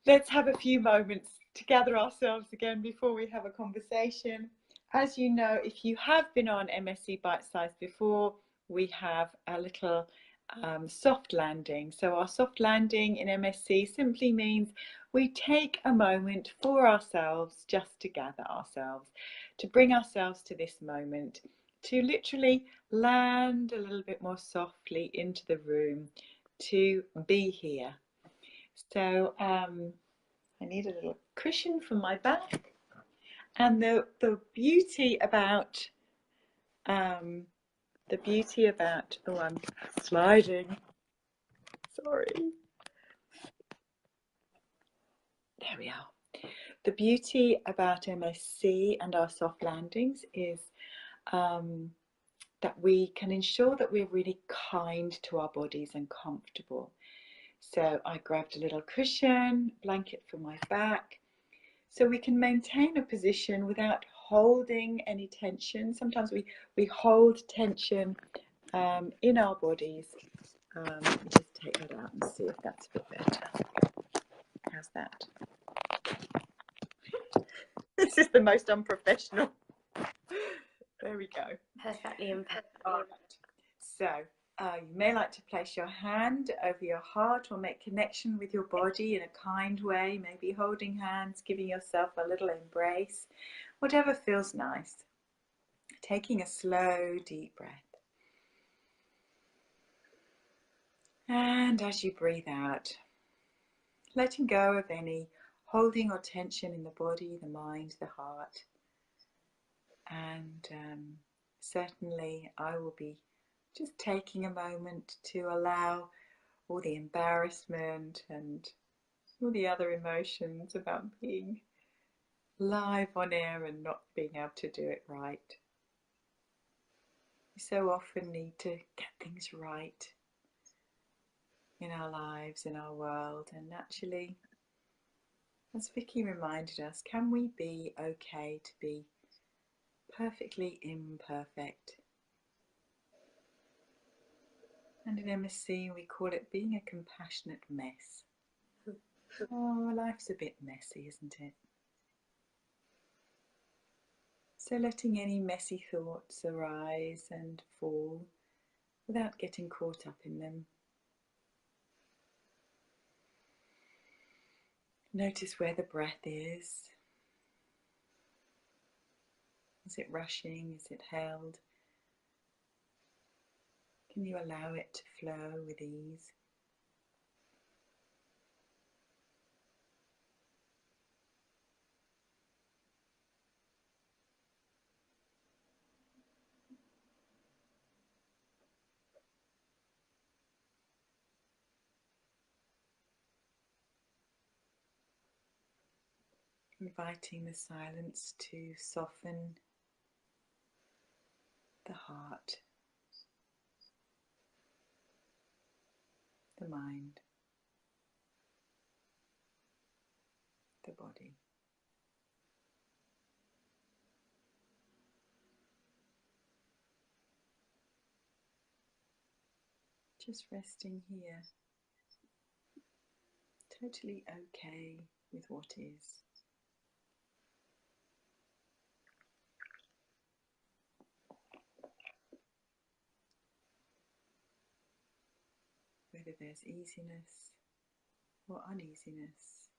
Let's have a few moments to gather ourselves again before we have a conversation. As you know, if you have been on MSc Bite Size before, we have a little soft landing. So our soft landing in MSc simply means we take a moment for ourselves, just to gather ourselves, to bring ourselves to this moment, to literally land a little bit more softly into the room, to be here. So I need a little cushion for my back. And the beauty about oh, I'm sliding. Sorry. There we are. The beauty about MSc and our soft landings is that we can ensure that we're really kind to our bodies and comfortable. So I grabbed a little cushion, blanket for my back, so we can maintain a position without holding any tension. Sometimes we hold tension in our bodies. Let me just take that out and see if that's a bit better. How's that? This is the most unprofessional. There we go. Perfectly impeccable. All right. So you may like to place your hand over your heart or make connection with your body in a kind way, maybe holding hands, giving yourself a little embrace, whatever feels nice. Taking a slow, deep breath. And as you breathe out, letting go of any holding or tension in the body, the mind, the heart. And certainly I will be just taking a moment to allow all the embarrassment and all the other emotions about being live on air and not being able to do it right. We so often need to get things right in our lives, in our world, and actually, as Vicky reminded us, can we be okay to be perfectly imperfect? And in MSc we call it being a compassionate mess. Oh, life's a bit messy, isn't it? So letting any messy thoughts arise and fall without getting caught up in them. Notice where the breath is. Is it rushing? Is it held? Can you allow it to flow with ease? Inviting the silence to soften the heart, the mind, the body. Just resting here, totally okay with what is. Whether there's easiness or uneasiness,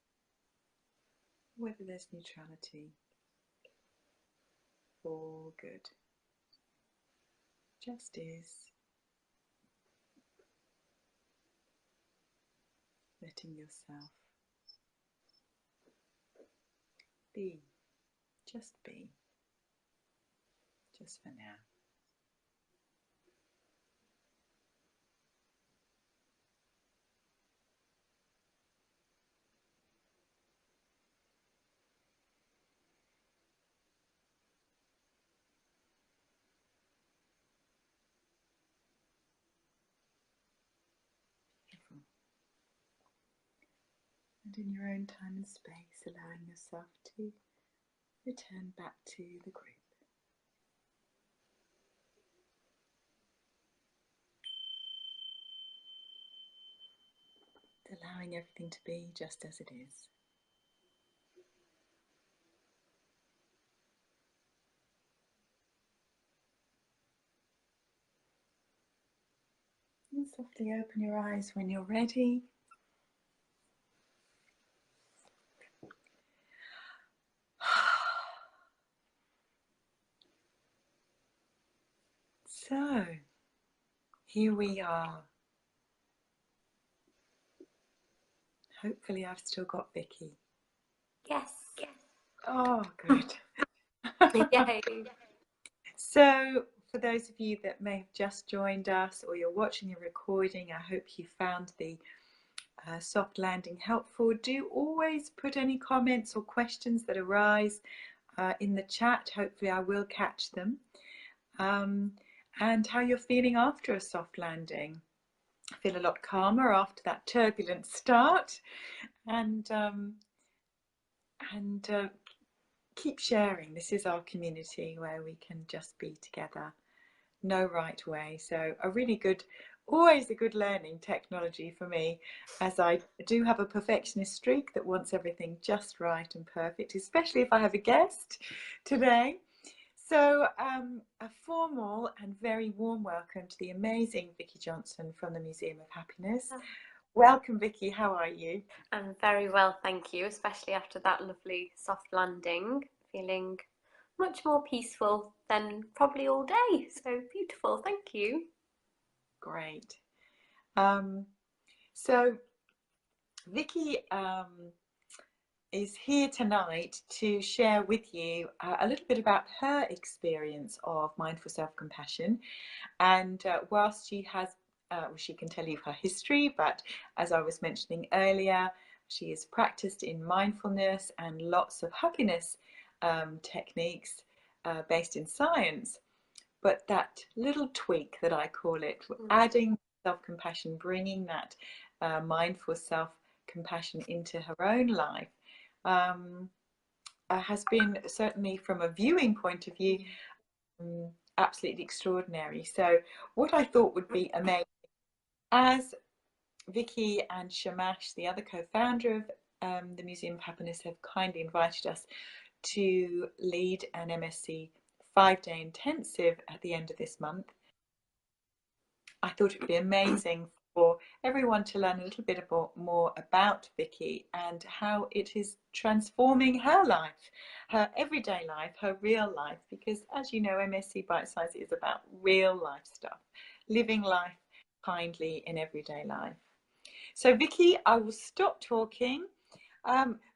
whether there's neutrality, all good. Just is. Letting yourself be, just for now. Beautiful. And in your own time and space, allowing yourself to return back to the group. Allowing everything to be just as it is. Softly open your eyes when you're ready. So, here we are. Hopefully I've still got Vicky. Yes. Oh, good. Yay. So, for those of you that may have just joined us or you're watching the recording, I hope you found the soft landing helpful. Do always put any comments or questions that arise in the chat. Hopefully I will catch them. And how you're feeling after a soft landing. I feel a lot calmer after that turbulent start, and keep sharing. This is our community where we can just be together. No right way. So a really good, always a good learning technology for me, as I do have a perfectionist streak that wants everything just right and perfect, especially if I have a guest today. So a formal and very warm welcome to the amazing Vicky Johnson from the Museum of Happiness. Welcome, Vicky. How are you? I'm very well, thank you, especially after that lovely soft landing. Feeling much more peaceful than probably all day. So beautiful, thank you. Great. So Vicky is here tonight to share with you a little bit about her experience of mindful self-compassion. And whilst she has, she can tell you her history, but as I was mentioning earlier, she has practiced in mindfulness and lots of happiness techniques based in science. But that little tweak that I call it, adding self-compassion, bringing that mindful self-compassion into her own life, has been, certainly from a viewing point of view, absolutely extraordinary. So what I thought would be amazing, as Vicky and Shamash, the other co-founder of the Museum of Happiness, have kindly invited us to lead an MSc 5-day intensive at the end of this month, I thought it would be amazing for everyone to learn a little bit more about Vicky and how it is transforming her life, her everyday life, her real life, because as you know, MSc Bite Size is about real life stuff, living life kindly in everyday life. So Vicky, I will stop talking.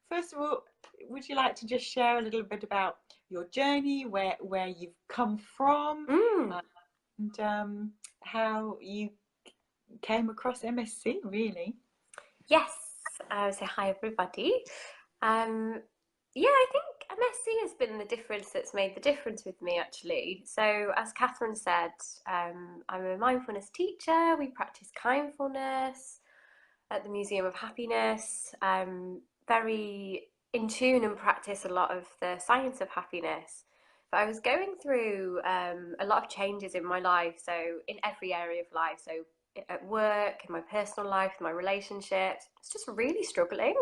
First of all, would you like to just share a little bit about your journey, where you've come from, and how you came across MSc, really? Yes, so hi everybody. Yeah, I think MSc has been the difference that's made the difference with me, actually. So as Kathryn said, I'm a mindfulness teacher. We practice kindfulness at the Museum of Happiness. I'm very in tune and practice a lot of the science of happiness. But I was going through a lot of changes in my life, so in every area of life. So at work, in my personal life, in my relationships, it's just really struggling.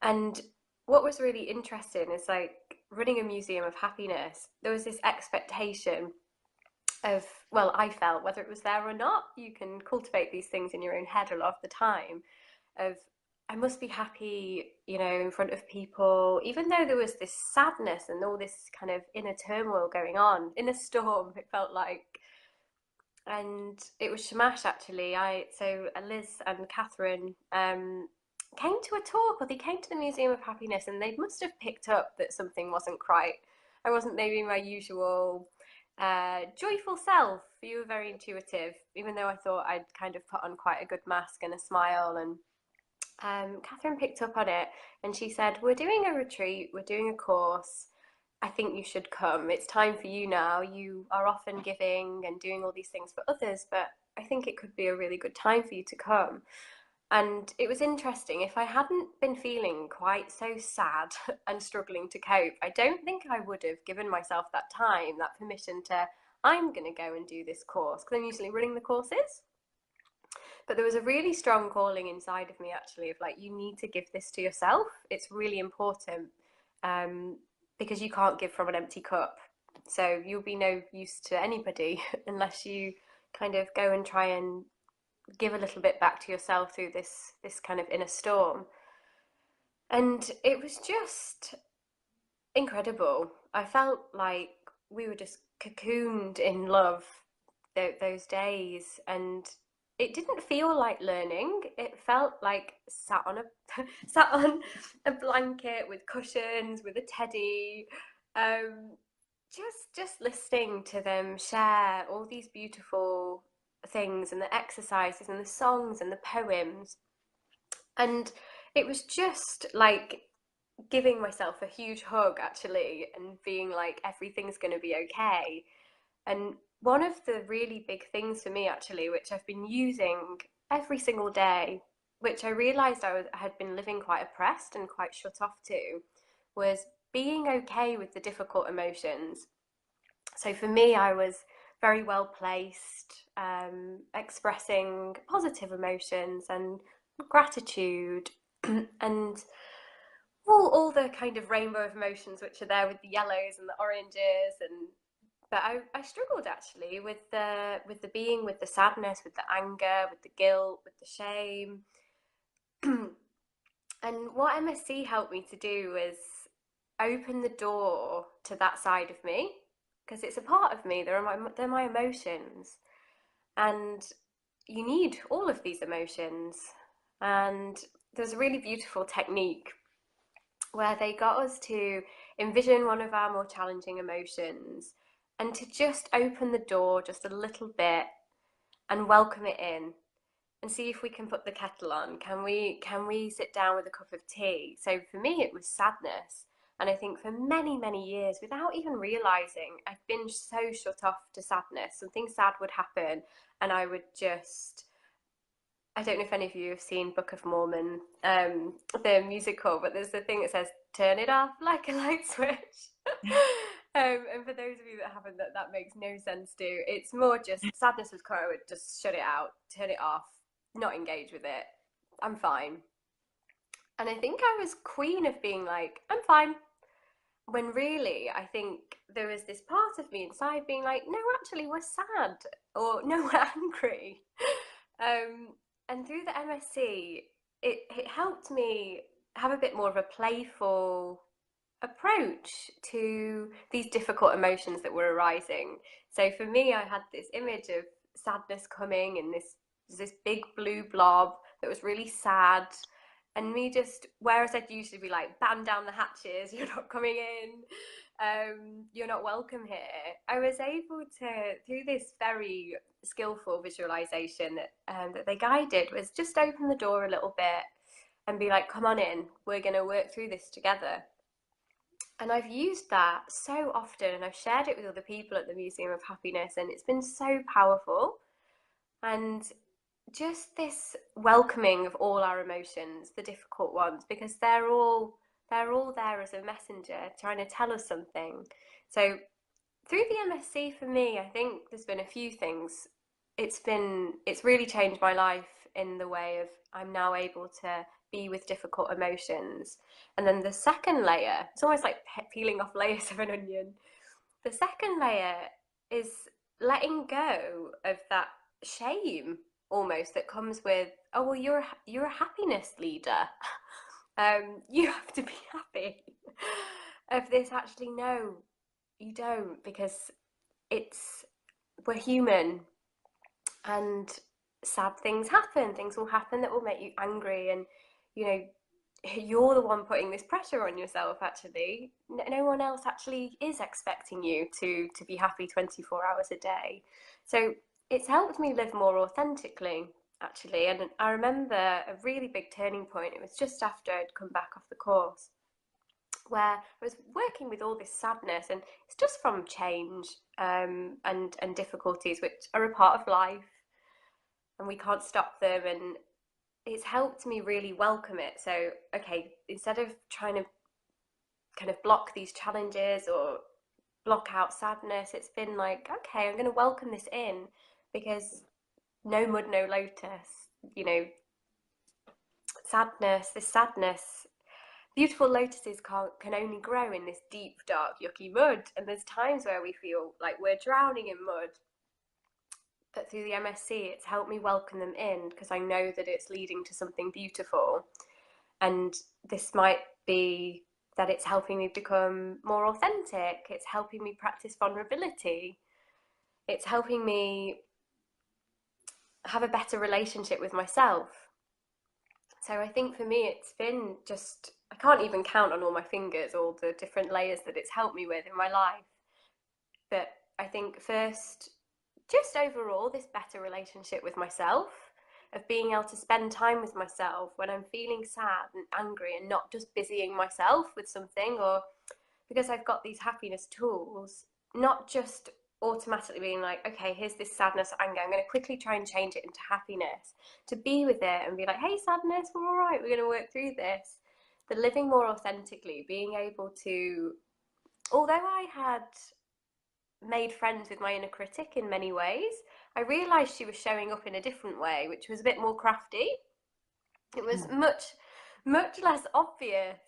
And what was really interesting is, like, running a Museum of Happiness, there was this expectation of, well, I felt, whether it was there or not, you can cultivate these things in your own head a lot of the time, of I must be happy, you know, in front of people, even though there was this sadness and all this kind of inner turmoil going on in a storm, it felt like. And it was Shamash, actually. So Liz and Kathryn came to a talk, or they came to the Museum of Happiness, and they must have picked up that something wasn't quite. I wasn't maybe my usual joyful self. You were very intuitive, even though I thought I'd kind of put on quite a good mask and a smile. And Kathryn picked up on it, and she said, "We're doing a retreat, we're doing a course. I think you should come. It's time for you now. You are often giving and doing all these things for others, but I think it could be a really good time for you to come." And it was interesting. If I hadn't been feeling quite so sad and struggling to cope, I don't think I would have given myself that time, that permission to, I'm going to go and do this course, because I'm usually running the courses. But there was a really strong calling inside of me, actually, of like, you need to give this to yourself. It's really important, because you can't give from an empty cup. So you'll be no use to anybody unless you kind of go and try and give a little bit back to yourself through this kind of inner storm. And it was just incredible. I felt like we were just cocooned in love those days, and it didn't feel like learning. It felt like sat on a sat on a blanket with cushions, with a teddy, um, just listening to them share all these beautiful things and the exercises and the songs and the poems. And it was just like giving myself a huge hug actually, and being like, everything's going to be okay. And one of the really big things for me actually, which I've been using every single day, which I realized I had been living quite oppressed and quite shut off to, was being okay with the difficult emotions. So for me, I was very well placed, expressing positive emotions and gratitude and all the kind of rainbow of emotions which are there with the yellows and the oranges. And but I struggled actually with the being, with the sadness, with the anger, with the guilt, with the shame. And what MSC helped me to do was open the door to that side of me, because it's a part of me. They're my emotions, and you need all of these emotions. And there's a really beautiful technique where they got us to envision one of our more challenging emotions and to just open the door just a little bit and welcome it in, and see if we can put the kettle on. Can we sit down with a cup of tea? So for me it was sadness. And I think for many years, without even realizing, I've been so shut off to sadness. Something sad would happen and I would just, I don't know if any of you have seen Book of Mormon, the musical, but there's the thing that says, turn it off like a light switch. And for those of you that haven't, that makes no sense to. It's more just sadness was kind of just shut it out, turn it off, not engage with it. I'm fine. And I think I was queen of being like, I'm fine. When really, I think there was this part of me inside being like, no, actually, we're sad, or no, we're angry. Um, and through the MSc, it helped me have a bit more of a playful approach to these difficult emotions that were arising. So for me, I had this image of sadness coming in this big blue blob that was really sad, and me just, whereas I'd usually be like, batten down the hatches, you're not coming in, you're not welcome here, I was able to, through this very skillful visualization that they guided, was just open the door a little bit and be like, come on in, we're going to work through this together. And I've used that so often, and I've shared it with other people at the Museum of Happiness, and it's been so powerful. And just this welcoming of all our emotions, the difficult ones, because they're all there as a messenger trying to tell us something. So through the MSc, for me, I think there's been a few things. It's really changed my life in the way of, I'm now able to be with difficult emotions. And then the second layer, it's almost like peeling off layers of an onion. The second layer is letting go of that shame almost that comes with, oh well, you're a happiness leader. You have to be happy. Of this, actually, no, you don't, because we're human, and sad things happen. Things will happen that will make you angry, and you know, you're the one putting this pressure on yourself. Actually, no one else actually is expecting you to be happy 24 hours a day. So it's helped me live more authentically, actually. And I remember a really big turning point. It was just after I'd come back off the course, where I was working with all this sadness, and it's just from change, and difficulties which are a part of life, and we can't stop them. And it's helped me really welcome it. So, okay, instead of trying to kind of block these challenges or block out sadness, it's been like, okay, I'm going to welcome this in, because no mud, no lotus, you know, sadness, beautiful lotuses can only grow in this deep, dark, yucky mud. And there's times where we feel like we're drowning in mud. But that through the MSc, it's helped me welcome them in because I know that it's leading to something beautiful. And this might be that it's helping me become more authentic. It's helping me practice vulnerability. It's helping me have a better relationship with myself. So I think for me, it's been just, I can't even count on all my fingers all the different layers that it's helped me with in my life. But I think first, just overall, this better relationship with myself, of being able to spend time with myself when I'm feeling sad and angry and not just busying myself with something, or because I've got these happiness tools, not just automatically being like, okay, here's this sadness, anger, I'm going to quickly try and change it into happiness, to be with it and be like, hey, sadness, we're all right, we're going to work through this. The living more authentically, being able to, although I had made friends with my inner critic in many ways, I realised she was showing up in a different way, which was a bit more crafty. It was much less obvious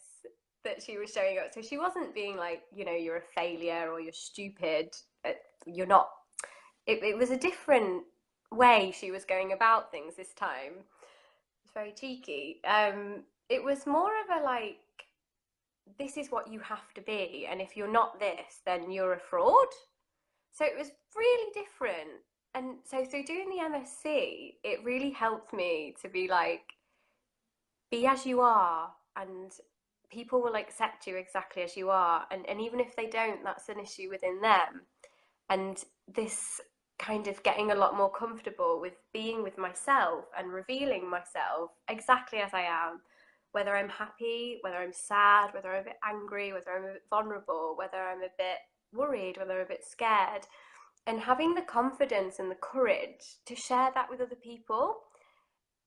that she was showing up. So she wasn't being like, you know, you're a failure or you're stupid. You're not. It was a different way she was going about things this time. It's very cheeky. It was more of a like, this is what you have to be, and if you're not this, then you're a fraud. So it was really different. And so through doing the MSc, it really helped me to be like, be as you are, and people will accept you exactly as you are. And even if they don't, that's an issue within them. And this kind of getting a lot more comfortable with being with myself and revealing myself exactly as I am, whether I'm happy, whether I'm sad, whether I'm a bit angry, whether I'm a bit vulnerable, whether I'm a bit worried, whether I'm a bit scared, and having the confidence and the courage to share that with other people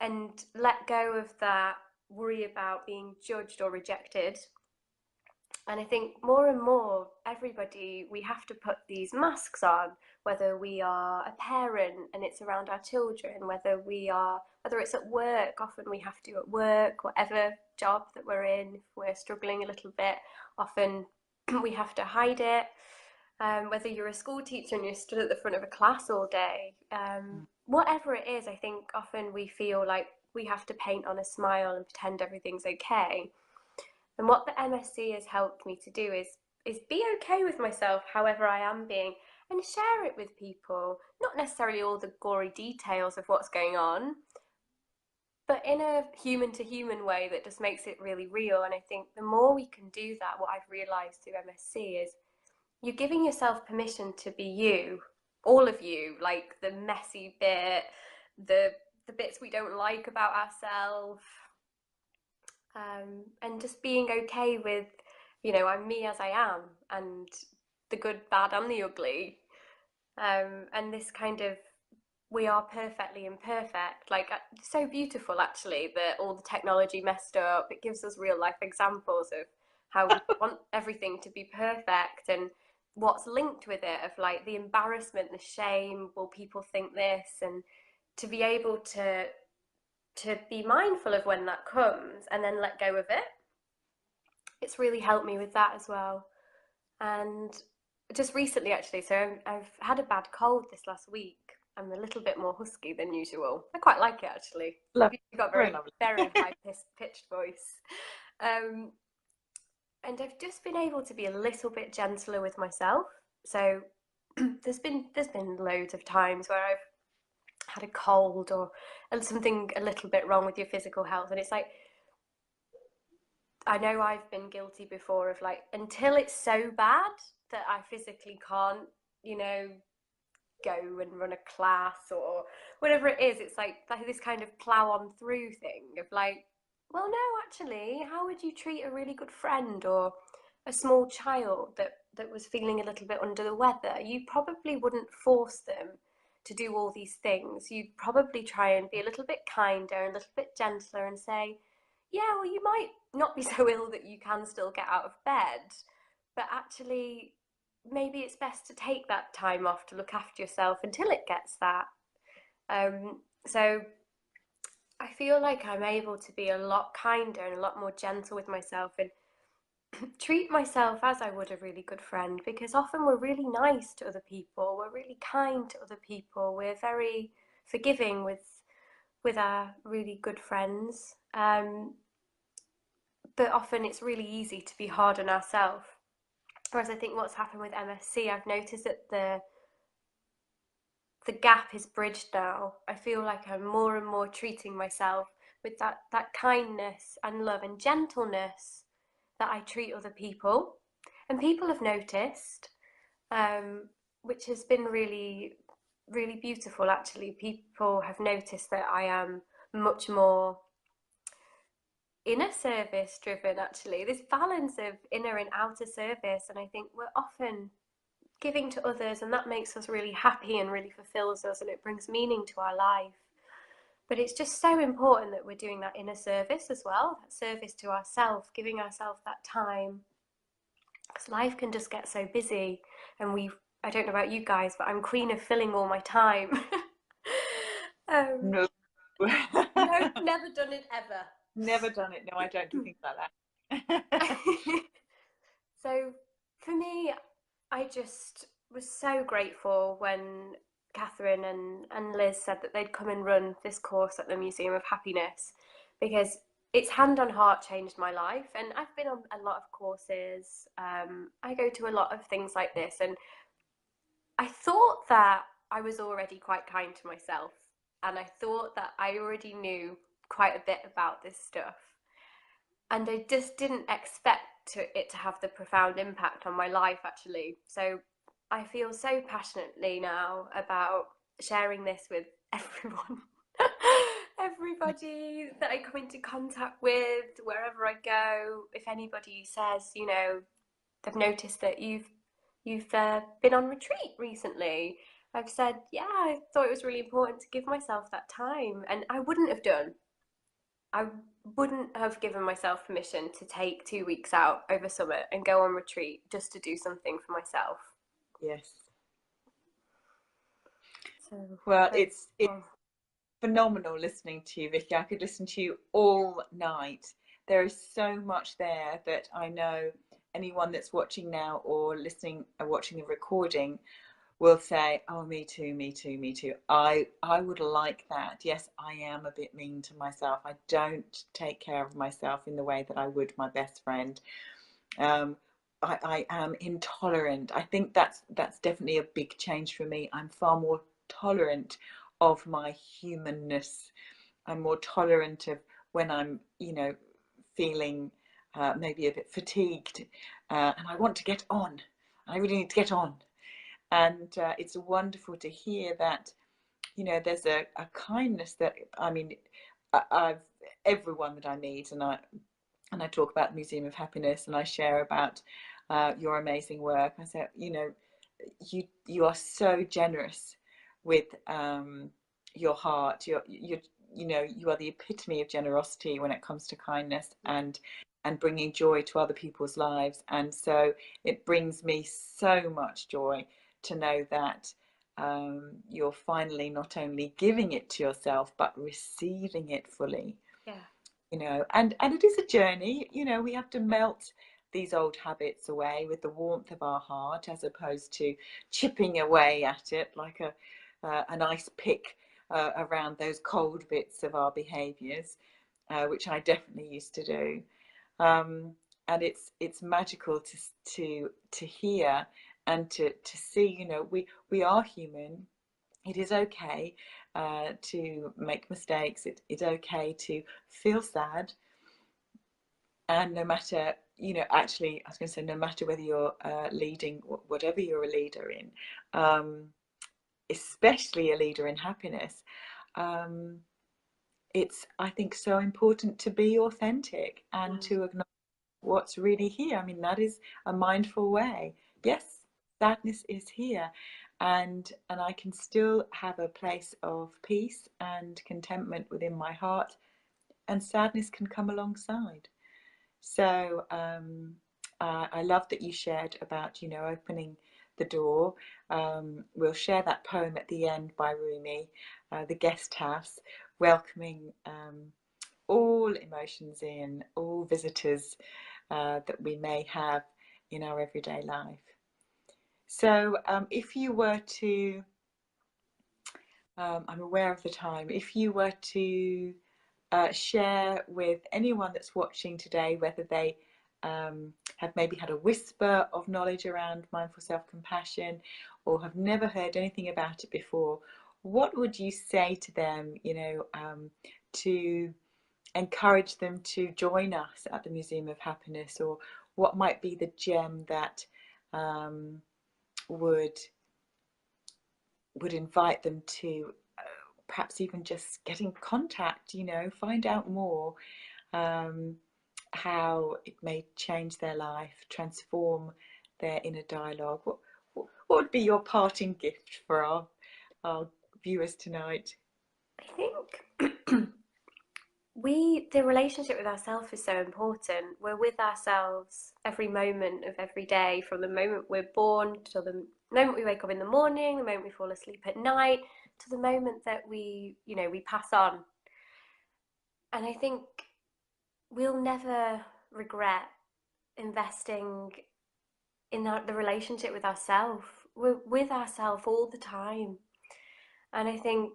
and let go of that worry about being judged or rejected. And I think more and more, everybody, we have to put these masks on, whether we are a parent and it's around our children, whether it's at work, often we have to at work, whatever job that we're in, if we're struggling a little bit, often we have to hide it. Whether you're a school teacher and you're stood at the front of a class all day, whatever it is, I think often we feel like we have to paint on a smile and pretend everything's okay. And what the MSc has helped me to do is be okay with myself however I am being, and share it with people. Not necessarily all the gory details of what's going on, but in a human to human way that just makes it really real. And I think the more we can do that, what I've realised through MSc is you're giving yourself permission to be you, all of you, like the messy bit, the bits we don't like about ourselves, and just being okay with, you know, I'm me as I am, and the good, bad, and the ugly, and this kind of, we are perfectly imperfect. Like, so beautiful actually that all the technology messed up. It gives us real life examples of how we want everything to be perfect, and what's linked with it, of like the embarrassment, the shame, will people think this, and to be able to be mindful of when that comes and then let go of it. It's really helped me with that as well. And just recently actually, so I've had a bad cold this last week. I'm a little bit more husky than usual. I quite like it actually. Lovely. You've got a very high pitched voice. And I've just been able to be a little bit gentler with myself. So there's been loads of times where I've had a cold or something a little bit wrong with your physical health, and it's like, I know I've been guilty before of like, until it's so bad that I physically can't, you know, go and run a class or whatever it is, it's like this kind of plow on through thing of like, well, no, actually, how would you treat a really good friend or a small child that was feeling a little bit under the weather? You probably wouldn't force them to do all these things. You'd probably try and be a little bit kinder and a little bit gentler and say, yeah, well, you might not be so ill that you can still get out of bed, but actually maybe it's best to take that time off to look after yourself until it gets that. So I feel like I'm able to be a lot kinder and a lot more gentle with myself. And treat myself as I would a really good friend, because often we're really nice to other people, we're really kind to other people, we're very forgiving with our really good friends. But often it's really easy to be hard on ourselves. Whereas I think what's happened with MSC, I've noticed that the gap is bridged now. I feel like I'm more and more treating myself with that kindness and love and gentleness that I treat other people. And people have noticed, which has been really, really beautiful actually. People have noticed that I am much more inner service driven actually, this balance of inner and outer service. And I think we're often giving to others, and that makes us really happy and really fulfills us, and it brings meaning to our life. But it's just so important that we're doing that inner service as well, that service to ourselves, giving ourselves that time, because life can just get so busy. And I don't know about you guys, but I'm queen of filling all my time. um, No. no, never done it ever. Never done it. No, I don't do things like that. So for me, I just was so grateful when Kathryn and Liz said that they'd come and run this course at the Museum of Happiness, because it's hand on heart changed my life. And I've been on a lot of courses. I go to a lot of things like this, and I thought that I was already quite kind to myself, and I thought that I already knew quite a bit about this stuff. And I just didn't expect it to have the profound impact on my life actually. So I feel so passionately now about sharing this with everyone. Everybody that I come into contact with, wherever I go. If anybody says, they've noticed that you've been on retreat recently, I've said, yeah, I thought it was really important to give myself that time, and I wouldn't have given myself permission to take 2 weeks out over summer and go on retreat just to do something for myself. Yes. So, well, it's phenomenal listening to you, Vicky. I could listen to you all night. There is so much there that I know anyone that's watching now or listening or watching the recording will say, oh, me too, me too, me too. I would like that. Yes, I am a bit mean to myself. I don't take care of myself in the way that I would my best friend. I am intolerant. I think that's definitely a big change for me. I'm far more tolerant of my humanness. I'm more tolerant of when I'm, feeling maybe a bit fatigued, and I want to get on. I really need to get on. And it's wonderful to hear that, there's a kindness that, I mean, I've everyone that I meet, and I talk about the Museum of Happiness, and I share about your amazing work. I say, you are so generous with your heart. You are the epitome of generosity when it comes to kindness and bringing joy to other people's lives. And so it brings me so much joy to know that you're finally not only giving it to yourself but receiving it fully. Yeah. And it is a journey. We have to melt these old habits away with the warmth of our heart, as opposed to chipping away at it like a nice pick around those cold bits of our behaviours, which I definitely used to do. And it's magical to hear and to see. We are human. It is okay to make mistakes. It's okay to feel sad. And no matter, actually, I was going to say, no matter whether you're leading, whatever you're a leader in, especially a leader in happiness, it's, I think, so important to be authentic and to acknowledge what's really here. I mean, that is a mindful way. Yes, sadness is here, and I can still have a place of peace and contentment within my heart, and sadness can come alongside. So I love that you shared about, opening the door. We'll share that poem at the end by Rumi, The Guest House, welcoming all emotions in, all visitors, that we may have in our everyday life. So if you were to, I'm aware of the time, if you were to share with anyone that's watching today, whether they have maybe had a whisper of knowledge around mindful self-compassion or have never heard anything about it before, what would you say to them, to encourage them to join us at the Museum of Happiness? Or what might be the gem that would invite them to perhaps even just get in contact, find out more, how it may change their life, transform their inner dialogue? What would be your parting gift for our viewers tonight? I think the relationship with ourselves is so important. We're with ourselves every moment of every day, from the moment we're born to the moment we wake up in the morning, the moment we fall asleep at night, to the moment that we pass on. And I think we'll never regret investing in the relationship with ourselves. We're with ourselves all the time. And I think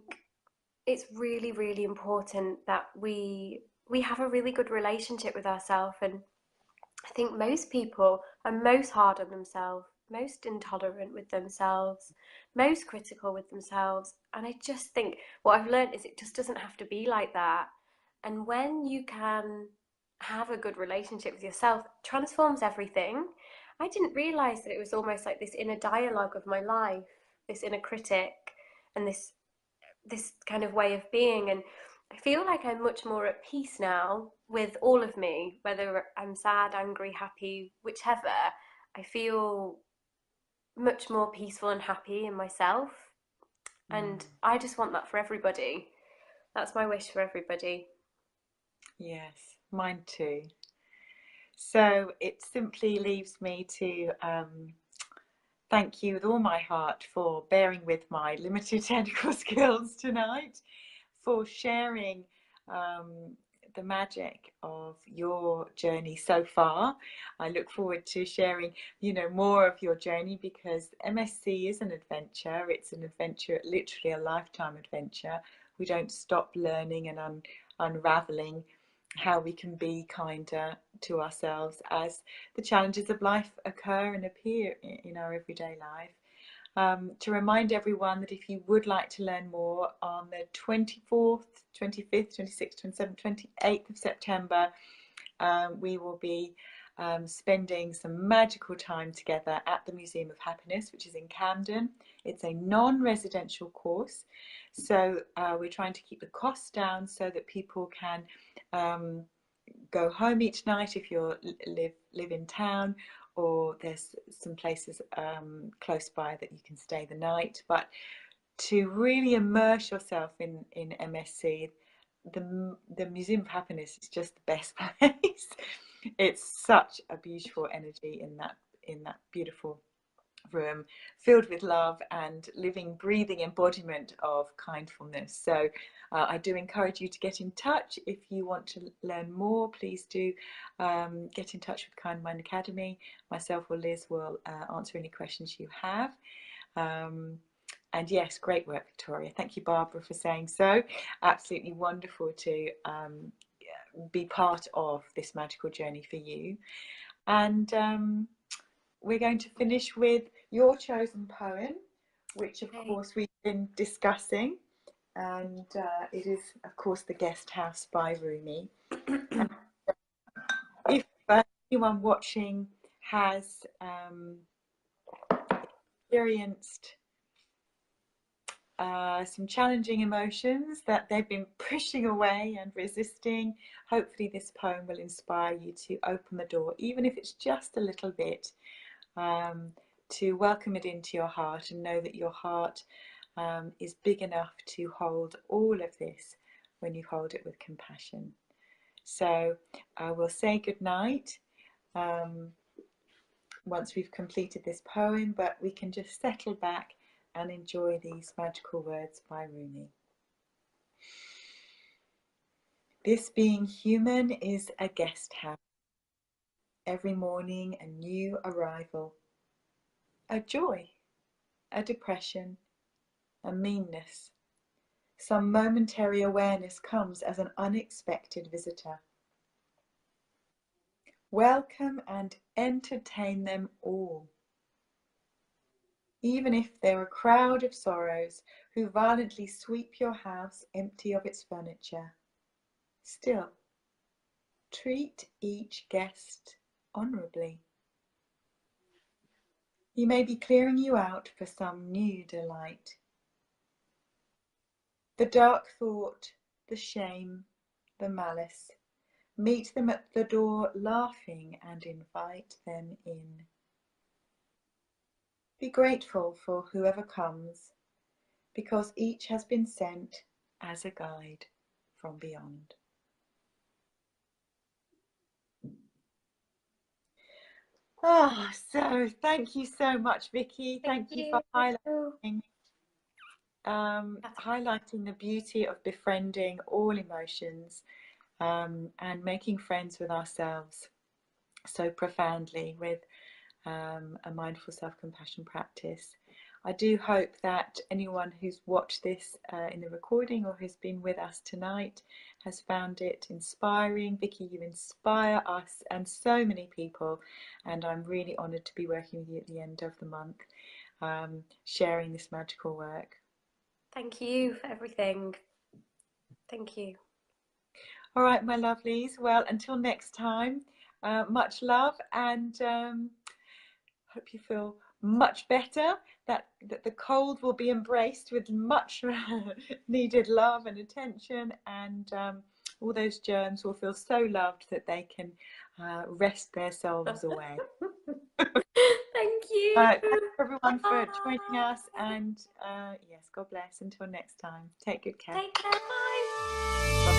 it's really, really important that we have a really good relationship with ourselves. And I think most people are most hard on themselves, most intolerant with themselves, most critical with themselves. And I just think what I've learned is it just doesn't have to be like that. And when you can have a good relationship with yourself, it transforms everything. I didn't realize that it was almost like this inner dialogue of my life, this inner critic, and this kind of way of being. And I feel like I'm much more at peace now with all of me, whether I'm sad, angry, happy, whichever. I feel much more peaceful and happy in myself. And I just want that for everybody. That's my wish for everybody. Yes, mine too. So it simply leaves me to thank you with all my heart for bearing with my limited technical skills tonight, for sharing the magic of your journey so far. I look forward to sharing, more of your journey, because MSC is an adventure. It's an adventure, literally a lifetime adventure. We don't stop learning and unraveling how we can be kinder to ourselves as the challenges of life occur and appear in our everyday life. To remind everyone that if you would like to learn more, on the 24th, 25th, 26th, 27th, 28th of September, we will be spending some magical time together at the Museum of Happiness, which is in Camden. It's a non-residential course, so we're trying to keep the costs down so that people can go home each night if you live in town, or there's some places close by that you can stay the night. But to really immerse yourself in MSC, the Museum of Happiness is just the best place. It's such a beautiful energy in that beautiful room, filled with love and living, breathing embodiment of kindfulness. So I do encourage you to get in touch. If you want to learn more, please do get in touch with Kind Mind Academy. Myself or Liz will answer any questions you have. And yes, great work, Victoria. Thank you, Barbara, for saying so. Absolutely wonderful to be part of this magical journey for you. And we're going to finish with your chosen poem, which of course we've been discussing, and it is of course The Guest House by Rumi. If anyone watching has experienced some challenging emotions that they've been pushing away and resisting, hopefully this poem will inspire you to open the door, even if it's just a little bit, to welcome it into your heart and know that your heart is big enough to hold all of this when you hold it with compassion. So I will say good night once we've completed this poem, but we can just settle back and enjoy these magical words by Rumi. This being human is a guest house. every morning a new arrival, a joy, a depression, a meanness. Some momentary awareness comes as an unexpected visitor. Welcome and entertain them all. Even if they're a crowd of sorrows who violently sweep your house empty of its furniture, still, treat each guest honourably. He may be clearing you out for some new delight. The dark thought, the shame, the malice, meet them at the door laughing and invite them in. Be grateful for whoever comes, because each has been sent as a guide from beyond. So thank you so much, Vicky. Thank you for highlighting the beauty of befriending all emotions and making friends with ourselves so profoundly with a mindful self-compassion practice. I do hope that anyone who's watched this in the recording or who's been with us tonight has found it inspiring. Vicky, you inspire us and so many people, and I'm really honoured to be working with you at the end of the month, sharing this magical work. Thank you for everything. Thank you. All right, my lovelies. Well, until next time, much love, and hope you feel much better, that the cold will be embraced with much needed love and attention, and all those germs will feel so loved that they can rest their souls away. Thank you. Thanks everyone for joining us, and yes, God bless. Until next time, take good care. Take care. Bye.